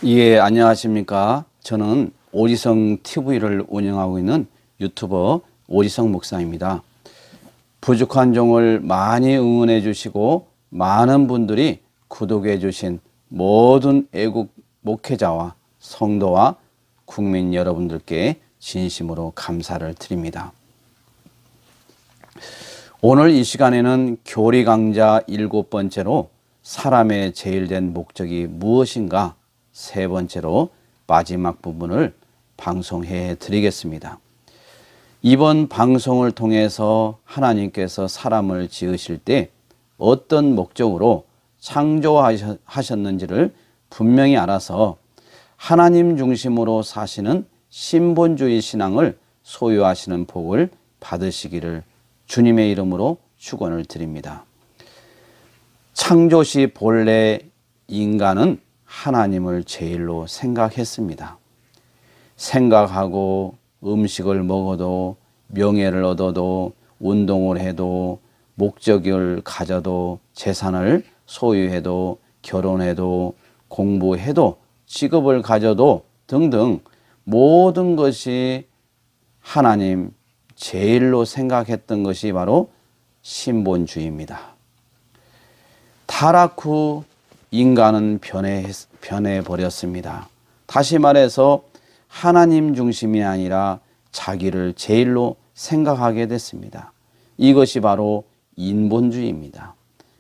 예, 안녕하십니까. 저는 오지성 TV를 운영하고 있는 유튜버 오지성 목사입니다. 부족한 종을 많이 응원해 주시고 많은 분들이 구독해 주신 모든 애국 목회자와 성도와 국민 여러분들께 진심으로 감사를 드립니다. 오늘 이 시간에는 교리 강좌 7번째로 사람의 제일 된 목적이 무엇인가, 세 번째로 마지막 부분을 방송해 드리겠습니다. 이번 방송을 통해서 하나님께서 사람을 지으실 때 어떤 목적으로 창조하셨는지를 분명히 알아서 하나님 중심으로 사시는 신본주의 신앙을 소유하시는 복을 받으시기를 주님의 이름으로 축원을 드립니다. 창조시 본래 인간은 하나님을 제일로 생각했습니다. 생각하고 음식을 먹어도 명예를 얻어도 운동을 해도 목적을 가져도 재산을 소유해도 결혼해도 공부해도 직업을 가져도 등등 모든 것이 하나님 제일로 생각했던 것이 바로 신본주의입니다. 타락 후 인간은 변해버렸습니다. 다시 말해서 하나님 중심이 아니라 자기를 제일로 생각하게 됐습니다. 이것이 바로 인본주의입니다.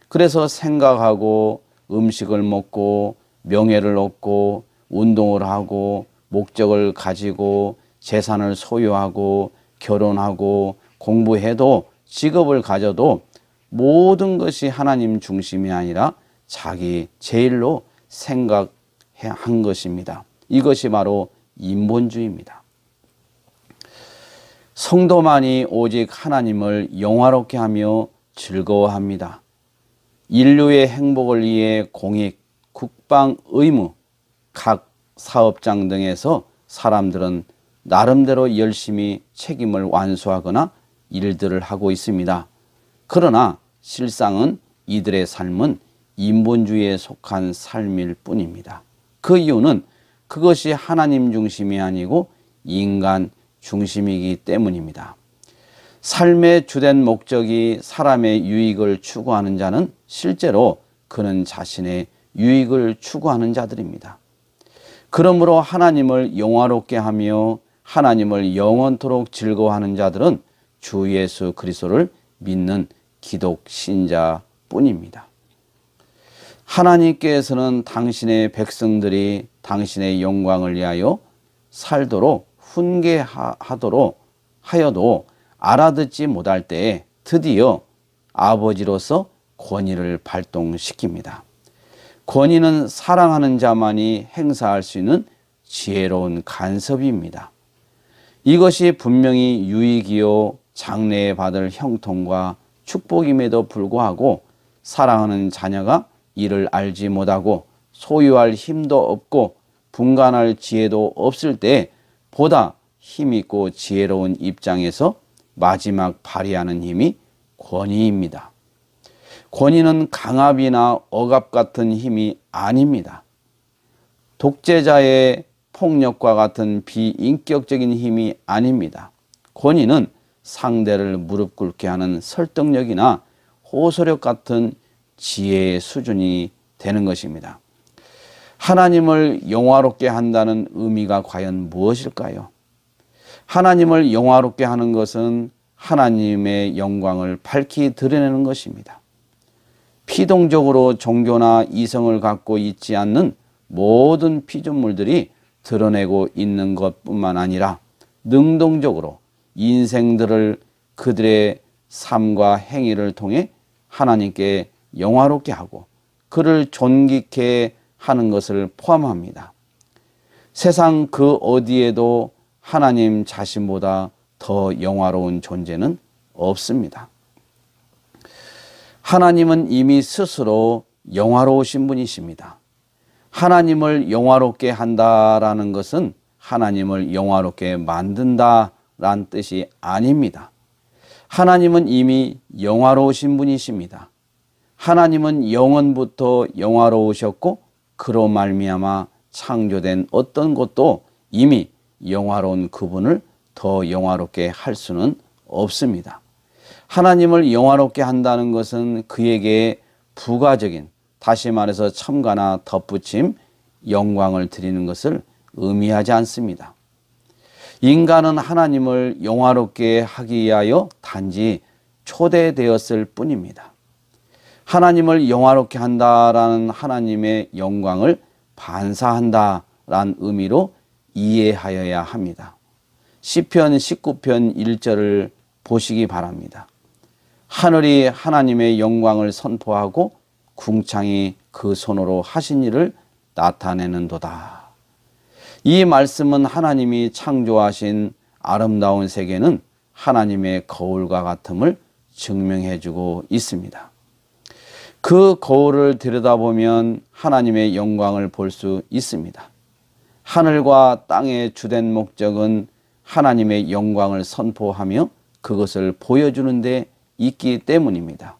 그래서 생각하고 음식을 먹고 명예를 얻고 운동을 하고 목적을 가지고 재산을 소유하고 결혼하고 공부해도 직업을 가져도 모든 것이 하나님 중심이 아니라 자기 제일로 생각한 것입니다. 이것이 바로 인본주의입니다. 성도만이 오직 하나님을 영화롭게 하며 즐거워합니다. 인류의 행복을 위해 공익, 국방, 의무, 각 사업장 등에서 사람들은 나름대로 열심히 책임을 완수하거나 일들을 하고 있습니다. 그러나 실상은 이들의 삶은 인본주의에 속한 삶일 뿐입니다. 그 이유는 그것이 하나님 중심이 아니고 인간 중심이기 때문입니다. 삶의 주된 목적이 사람의 유익을 추구하는 자는 실제로 그는 자신의 유익을 추구하는 자들입니다. 그러므로 하나님을 영화롭게 하며 하나님을 영원토록 즐거워하는 자들은 주 예수 그리스도를 믿는 기독 신자뿐입니다. 하나님께서는 당신의 백성들이 당신의 영광을 위하여 살도록 훈계하도록 하여도 알아듣지 못할 때에 드디어 아버지로서 권위를 발동시킵니다. 권위는 사랑하는 자만이 행사할 수 있는 지혜로운 간섭입니다. 이것이 분명히 유익이요 장래에 받을 형통과 축복임에도 불구하고 사랑하는 자녀가 이를 알지 못하고 소유할 힘도 없고 분간할 지혜도 없을 때 보다 힘있고 지혜로운 입장에서 마지막 발휘하는 힘이 권위입니다. 권위는 강압이나 억압 같은 힘이 아닙니다. 독재자의 폭력과 같은 비인격적인 힘이 아닙니다. 권위는 상대를 무릎 꿇게 하는 설득력이나 호소력 같은 지혜의 수준이 되는 것입니다. 하나님을 영화롭게 한다는 의미가 과연 무엇일까요? 하나님을 영화롭게 하는 것은 하나님의 영광을 밝히 드러내는 것입니다. 피동적으로 종교나 이성을 갖고 있지 않는 모든 피조물들이 드러내고 있는 것뿐만 아니라 능동적으로 인생들을 그들의 삶과 행위를 통해 하나님께 영화롭게 하고 그를 존귀케 하는 것을 포함합니다. 세상 그 어디에도 하나님 자신보다 더 영화로운 존재는 없습니다. 하나님은 이미 스스로 영화로우신 분이십니다. 하나님을 영화롭게 한다라는 것은 하나님을 영화롭게 만든다라는 뜻이 아닙니다. 하나님은 이미 영화로우신 분이십니다. 하나님은 영원부터 영화로우셨고 그로 말미암아 창조된 어떤 것도 이미 영화로운 그분을 더 영화롭게 할 수는 없습니다. 하나님을 영화롭게 한다는 것은 그에게 부가적인, 다시 말해서 첨가나 덧붙임, 영광을 드리는 것을 의미하지 않습니다. 인간은 하나님을 영화롭게 하기 위하여 단지 초대되었을 뿐입니다. 하나님을 영화롭게 한다라는 하나님의 영광을 반사한다라는 의미로 이해하여야 합니다. 시편 19편 1절을 보시기 바랍니다. 하늘이 하나님의 영광을 선포하고 궁창이 그 손으로 하신 일을 나타내는도다. 이 말씀은 하나님이 창조하신 아름다운 세계는 하나님의 거울과 같음을 증명해주고 있습니다. 그 거울을 들여다보면 하나님의 영광을 볼 수 있습니다. 하늘과 땅의 주된 목적은 하나님의 영광을 선포하며 그것을 보여주는 데 있기 때문입니다.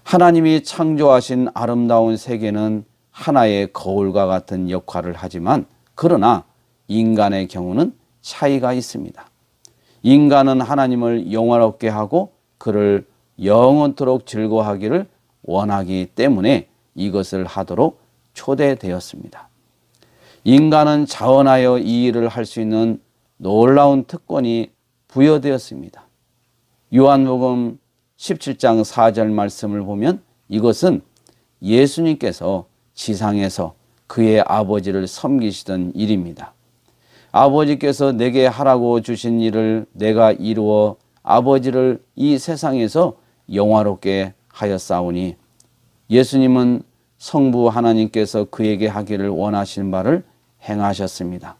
하나님이 창조하신 아름다운 세계는 하나의 거울과 같은 역할을 하지만 그러나 인간의 경우는 차이가 있습니다. 인간은 하나님을 영화롭게 하고 그를 영원토록 즐거워하기를 원하기 때문에 이것을 하도록 초대되었습니다. 인간은 자원하여 이 일을 할 수 있는 놀라운 특권이 부여되었습니다. 요한복음 17장 4절 말씀을 보면 이것은 예수님께서 지상에서 그의 아버지를 섬기시던 일입니다. 아버지께서 내게 하라고 주신 일을 내가 이루어 아버지를 이 세상에서 영화롭게 하였사오니, 예수님은 성부 하나님께서 그에게 하기를 원하신 바를 행하셨습니다.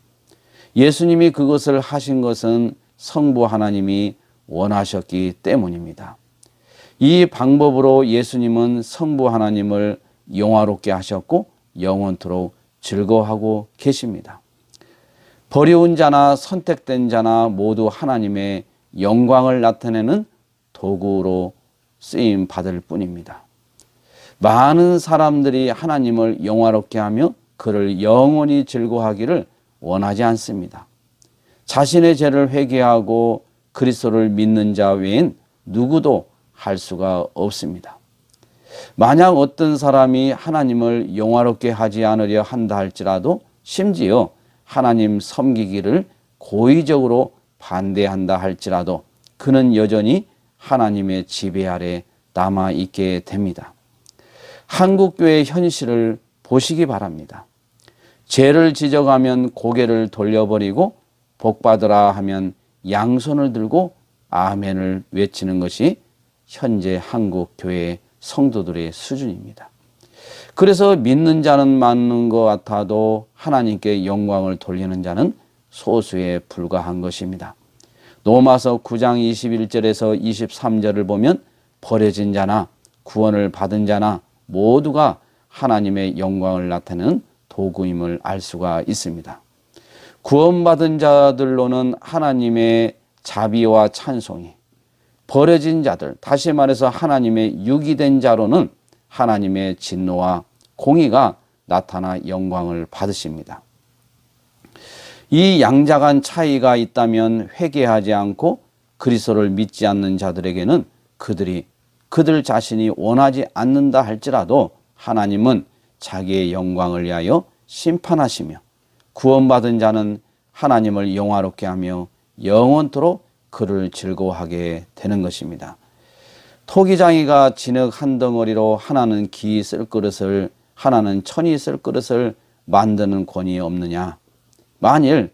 예수님이 그것을 하신 것은 성부 하나님이 원하셨기 때문입니다. 이 방법으로 예수님은 성부 하나님을 영화롭게 하셨고 영원토록 즐거워하고 계십니다. 버려온 자나 선택된 자나 모두 하나님의 영광을 나타내는 도구로 쓰임 받을 뿐입니다. 많은 사람들이 하나님을 영화롭게 하며 그를 영원히 즐거워하기를 원하지 않습니다. 자신의 죄를 회개하고 그리스도를 믿는 자 외엔 누구도 할 수가 없습니다. 만약 어떤 사람이 하나님을 영화롭게 하지 않으려 한다 할지라도 심지어 하나님 섬기기를 고의적으로 반대한다 할지라도 그는 여전히 하나님의 지배 아래 남아있게 됩니다. 한국교회의 현실을 보시기 바랍니다. 죄를 지적하면 고개를 돌려버리고 복받으라 하면 양손을 들고 아멘을 외치는 것이 현재 한국교회의 성도들의 수준입니다. 그래서 믿는 자는 많은 것 같아도 하나님께 영광을 돌리는 자는 소수에 불과한 것입니다. 로마서 9장 21절에서 23절을 보면 버려진 자나 구원을 받은 자나 모두가 하나님의 영광을 나타내는 도구임을 알 수가 있습니다. 구원받은 자들로는 하나님의 자비와 찬송이, 버려진 자들, 다시 말해서 하나님의 유기된 자로는 하나님의 진노와 공의가 나타나 영광을 받으십니다. 이 양자간 차이가 있다면 회개하지 않고 그리스도를 믿지 않는 자들에게는 그들 자신이 원하지 않는다 할지라도 하나님은 자기의 영광을 위하여 심판하시며 구원받은 자는 하나님을 영화롭게 하며 영원토록 그를 즐거워하게 되는 것입니다. 토기장이가 진흙 한 덩어리로 하나는 기 쓸 그릇을 하나는 천이 쓸 그릇을 만드는 권위 없느냐. 만일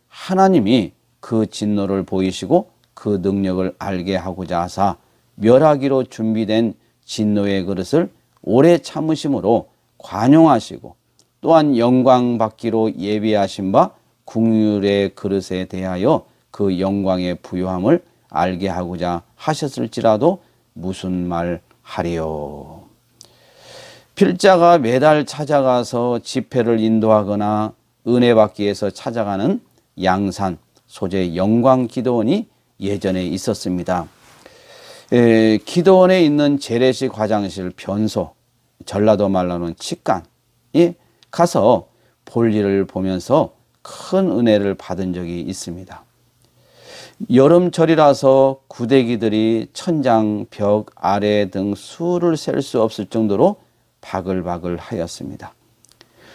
하나님이 그 진노를 보이시고 그 능력을 알게 하고자 하사 멸하기로 준비된 진노의 그릇을 오래 참으심으로 관용하시고 또한 영광 받기로 예비하신 바 긍휼의 그릇에 대하여 그 영광의 부요함을 알게 하고자 하셨을지라도 무슨 말 하리요. 필자가 매달 찾아가서 집회를 인도하거나 은혜 받기 위해서 찾아가는 양산 소재 영광 기도원이 예전에 있었습니다. 기도원에 있는 재래식 화장실 변소, 전라도 말로는 치간이 가서 볼일을 보면서 큰 은혜를 받은 적이 있습니다. 여름철이라서 구데기들이 천장, 벽 아래 등 수를 셀 수 없을 정도로 바글바글 하였습니다.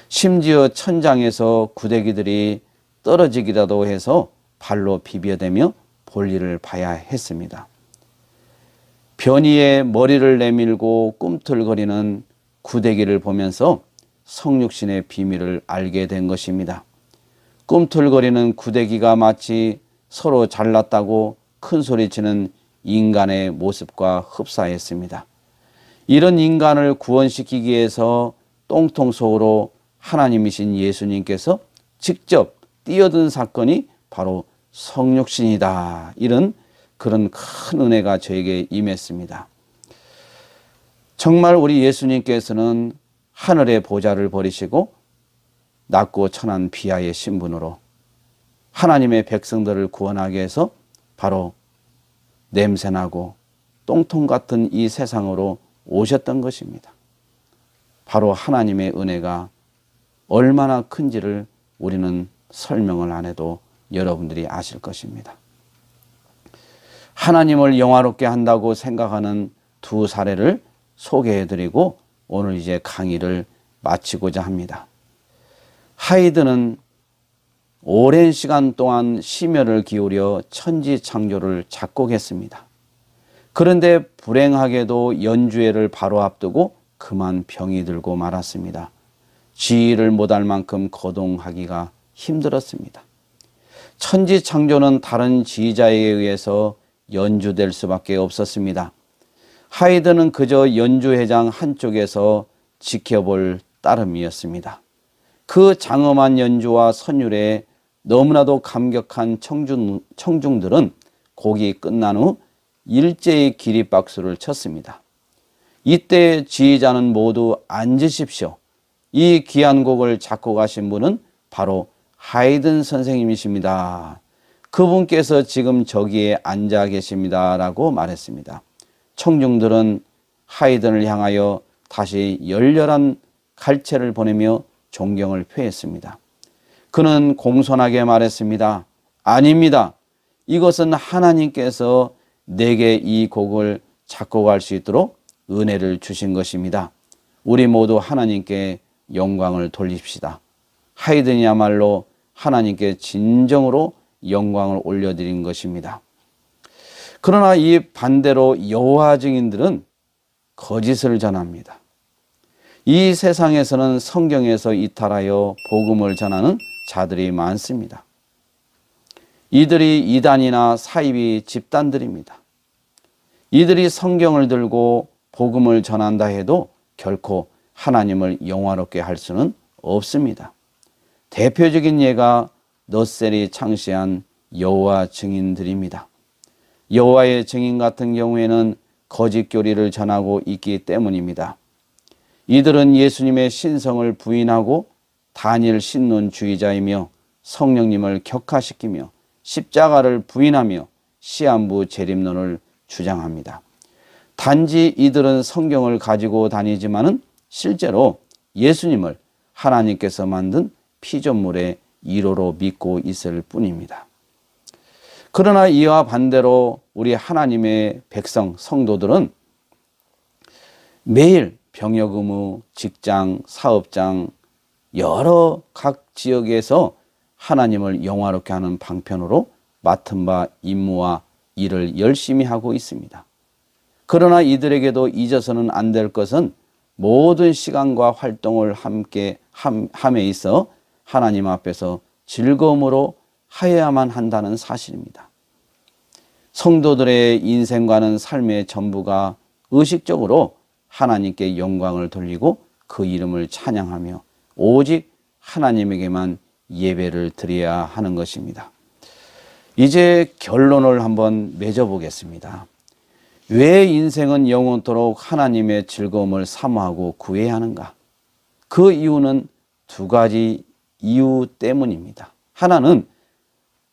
심지어 천장에서 구데기들이 떨어지기라도 해서 발로 비벼대며 볼일을 봐야 했습니다. 변이에 머리를 내밀고 꿈틀거리는 구데기를 보면서 성육신의 비밀을 알게 된 것입니다. 꿈틀거리는 구데기가 마치 서로 잘났다고 큰소리치는 인간의 모습과 흡사했습니다. 이런 인간을 구원시키기 위해서 똥통 속으로 하나님이신 예수님께서 직접 뛰어든 사건이 바로 성육신이다. 이런 그런 큰 은혜가 저에게 임했습니다. 정말 우리 예수님께서는 하늘의 보좌를 버리시고 낮고 천한 비하의 신분으로 하나님의 백성들을 구원하기 위해서 바로 냄새나고 똥통 같은 이 세상으로 오셨던 것입니다. 바로 하나님의 은혜가 얼마나 큰지를 우리는 설명을 안 해도 여러분들이 아실 것입니다. 하나님을 영화롭게 한다고 생각하는 두 사례를 소개해드리고 오늘 이제 강의를 마치고자 합니다. 하이드는 오랜 시간 동안 심혈을 기울여 천지창조를 작곡했습니다. 그런데 불행하게도 연주회를 바로 앞두고 그만 병이 들고 말았습니다. 지휘를 못할 만큼 거동하기가 힘들었습니다. 천지창조는 다른 지휘자에 의해서 연주될 수밖에 없었습니다. 하이드는 그저 연주회장 한쪽에서 지켜볼 따름이었습니다. 그 장엄한 연주와 선율에 너무나도 감격한 청중들은 곡이 끝난 후 일제히 기립박수를 쳤습니다. 이때 지휘자는 모두 앉으십시오. 이 귀한 곡을 작곡하신 분은 바로 하이든 선생님이십니다. 그분께서 지금 저기에 앉아 계십니다. 라고 말했습니다. 청중들은 하이든을 향하여 다시 열렬한 갈채를 보내며 존경을 표했습니다. 그는 공손하게 말했습니다. 아닙니다. 이것은 하나님께서 내게 이 곡을 작곡할 수 있도록 은혜를 주신 것입니다. 우리 모두 하나님께 영광을 돌립시다. 하이든이야말로 하나님께 진정으로 영광을 올려드린 것입니다. 그러나 이 반대로 여호와 증인들은 거짓을 전합니다. 이 세상에서는 성경에서 이탈하여 복음을 전하는 자들이 많습니다. 이들이 이단이나 사이비 집단들입니다. 이들이 성경을 들고 복음을 전한다 해도 결코 하나님을 영화롭게 할 수는 없습니다. 대표적인 예가 넛셀이 창시한 여호와 증인들입니다. 여호와의 증인 같은 경우에는 거짓 교리를 전하고 있기 때문입니다. 이들은 예수님의 신성을 부인하고 단일 신론주의자이며 성령님을 격화시키며 십자가를 부인하며 시한부 재림론을 주장합니다. 단지 이들은 성경을 가지고 다니지만은 실제로 예수님을 하나님께서 만든 피조물의 1호로 믿고 있을 뿐입니다. 그러나 이와 반대로 우리 하나님의 백성, 성도들은 매일 병역 의무, 직장, 사업장, 여러 각 지역에서 하나님을 영화롭게 하는 방편으로 맡은 바 임무와 일을 열심히 하고 있습니다. 그러나 이들에게도 잊어서는 안 될 것은 모든 시간과 활동을 함께 함에 있어 하나님 앞에서 즐거움으로 하여야만 한다는 사실입니다. 성도들의 인생과는 삶의 전부가 의식적으로 하나님께 영광을 돌리고 그 이름을 찬양하며 오직 하나님에게만 예배를 드려야 하는 것입니다. 이제 결론을 한번 맺어보겠습니다. 왜 인생은 영원토록 하나님의 즐거움을 사모하고 구해야 하는가? 그 이유는 두 가지 이유 때문입니다. 하나는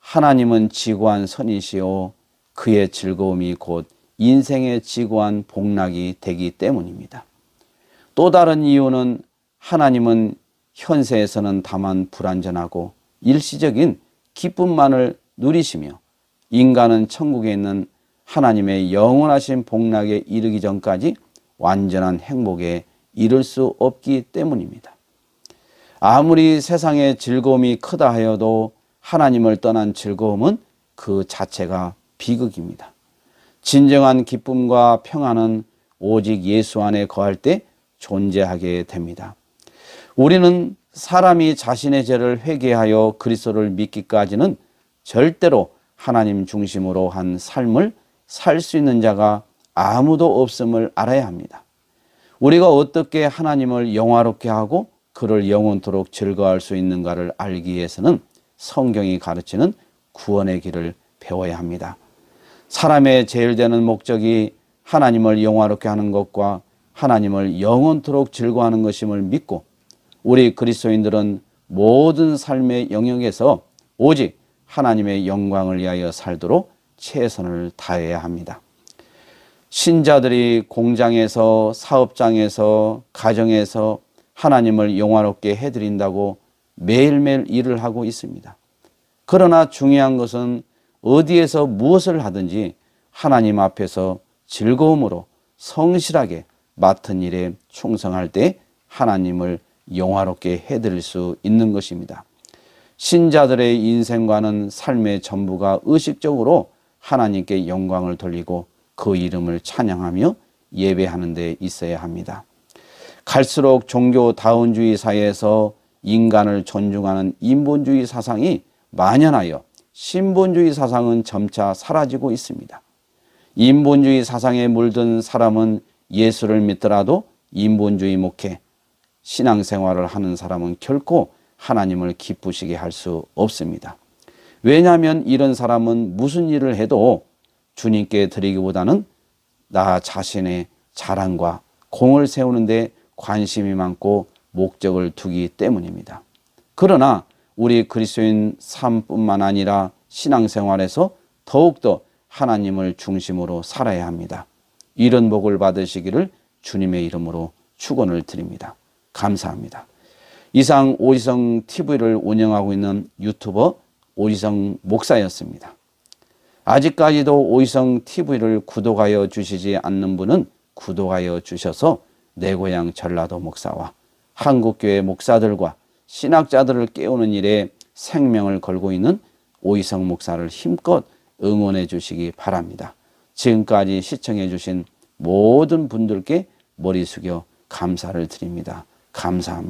하나님은 지고한 선이시오 그의 즐거움이 곧 인생의 지고한 복락이 되기 때문입니다. 또 다른 이유는 하나님은 현세에서는 다만 불완전하고 일시적인 기쁨만을 누리시며 인간은 천국에 있는 하나님의 영원하신 복락에 이르기 전까지 완전한 행복에 이를 수 없기 때문입니다. 아무리 세상의 즐거움이 크다 하여도 하나님을 떠난 즐거움은 그 자체가 비극입니다. 진정한 기쁨과 평안은 오직 예수 안에 거할 때 존재하게 됩니다. 우리는 사람이 자신의 죄를 회개하여 그리스도를 믿기까지는 절대로 하나님 중심으로 한 삶을 살 수 있는 자가 아무도 없음을 알아야 합니다. 우리가 어떻게 하나님을 영화롭게 하고 그를 영원토록 즐거워할 수 있는가를 알기 위해서는 성경이 가르치는 구원의 길을 배워야 합니다. 사람의 제일 되는 목적이 하나님을 영화롭게 하는 것과 하나님을 영원토록 즐거워하는 것임을 믿고 우리 그리스도인들은 모든 삶의 영역에서 오직 하나님의 영광을 위하여 살도록 최선을 다해야 합니다. 신자들이 공장에서, 사업장에서, 가정에서 하나님을 영화롭게 해드린다고 매일매일 일을 하고 있습니다. 그러나 중요한 것은 어디에서 무엇을 하든지 하나님 앞에서 즐거움으로 성실하게 맡은 일에 충성할 때 하나님을 영화롭게 해드릴 수 있는 것입니다. 신자들의 인생과는 삶의 전부가 의식적으로 하나님께 영광을 돌리고 그 이름을 찬양하며 예배하는 데 있어야 합니다. 갈수록 종교 다원주의 사회에서 인간을 존중하는 인본주의 사상이 만연하여 신본주의 사상은 점차 사라지고 있습니다. 인본주의 사상에 물든 사람은 예수를 믿더라도 인본주의 목회, 신앙생활을 하는 사람은 결코 하나님을 기쁘시게 할 수 없습니다. 왜냐하면 이런 사람은 무슨 일을 해도 주님께 드리기보다는 나 자신의 자랑과 공을 세우는 데 관심이 많고 목적을 두기 때문입니다. 그러나 우리 그리스도인 삶뿐만 아니라 신앙생활에서 더욱더 하나님을 중심으로 살아야 합니다. 이런 복을 받으시기를 주님의 이름으로 축원을 드립니다. 감사합니다. 이상 오희성 TV를 운영하고 있는 유튜버 오희성 목사였습니다. 아직까지도 오희성 TV를 구독하여 주시지 않는 분은 구독하여 주셔서 내 고향 전라도 목사와 한국교회 목사들과 신학자들을 깨우는 일에 생명을 걸고 있는 오희성 목사를 힘껏 응원해 주시기 바랍니다. 지금까지 시청해 주신 모든 분들께 머리 숙여 감사를 드립니다. 감사합니다.